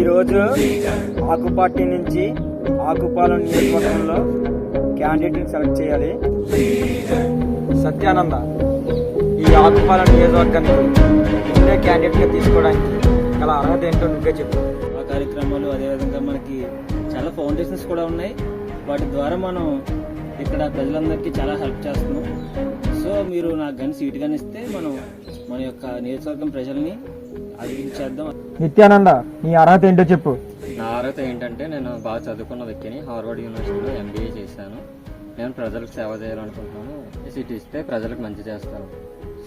ఈరోజు ఆకు పార్టీ నుంచి ఆకుపాలెం నియోజకవర్గంలో క్యాండిడేట్ని సెలెక్ట్ చేయాలి. సత్యానంద ఈ ఆకుపాలెం నియోజకవర్గానికి ఉండే క్యాండిడేట్గా తీసుకోవడానికి గల అర్హత ఏంటో నువ్వే చెప్పు. ఆ కార్యక్రమాలు అదేవిధంగా మనకి చాలా ఫౌండేషన్స్ కూడా ఉన్నాయి. వాటి ద్వారా మనం ఇక్కడ ప్రజలందరికీ చాలా హెల్ప్ చేస్తున్నాం. సో మీరు నాకు కానీ సీట్ కానీ ఇస్తే మనం మన యొక్క నియోజకవర్గం ప్రజల్ని అభివృద్ధి చేద్దాం. నిత్యానంద నీ అర్హత ఏంటో చెప్పు. నా అర్హత ఏంటంటే నేను బాగా చదువుకున్న వ్యక్తిని. హార్వర్డ్ యూనివర్సిటీలో MBA చేశాను. నేను ప్రజలకు సేవ చేయాలనుకుంటున్నాను. సీట్ ఇస్తే ప్రజలకు మంచి చేస్తాను.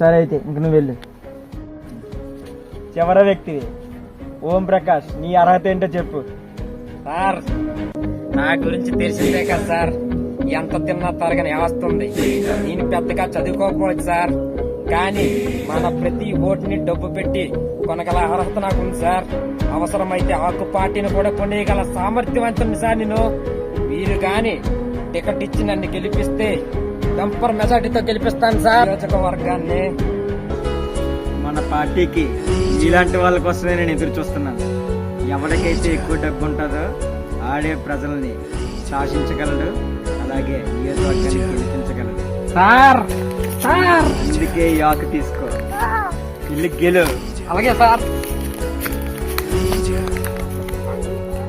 సరే అయితే ఇంక నువ్వు వెళ్ళు. చివరి వ్యక్తి ఓం ప్రకాష్ నీ అర్హత ఏంటో చెప్పు. సార్ నా గురించి తెలిసిందే కదా సార్, ఎంత తిన్నా తరగని వస్తుంది. నేను పెద్దగా చదువుకోకపోవచ్చు సార్, కానీ మన ప్రతి ఓటుని డబ్బు పెట్టి కొనగల అర్హత నాకుంది సార్. అవసరమైతే ఆకు పార్టీని కూడా కొనేయగల సామర్థ్యవంతుని సార్ నేను. మీరు గాని టికెట్ ఇచ్చి నన్ను గెలిపిస్తే బంపర్ మెజార్టీతో గెలిపిస్తాను సార్ నియోజకవర్గాన్ని. మన పార్టీకి ఇలాంటి వాళ్ళ కోసమే నేను ఎదురు చూస్తున్నాను. ఎవరికైతే ఎక్కువ డబ్బు ఉంటుందో ఆడే ప్రజల్ని శాసించగలడు, అలాగే నియోజకవర్గాన్ని గెలిపించగలడు. సార్ సార్ అందుకే ఈ ఆకు తీసుకో, ఇల్లు గెలు. అలాగే సార్.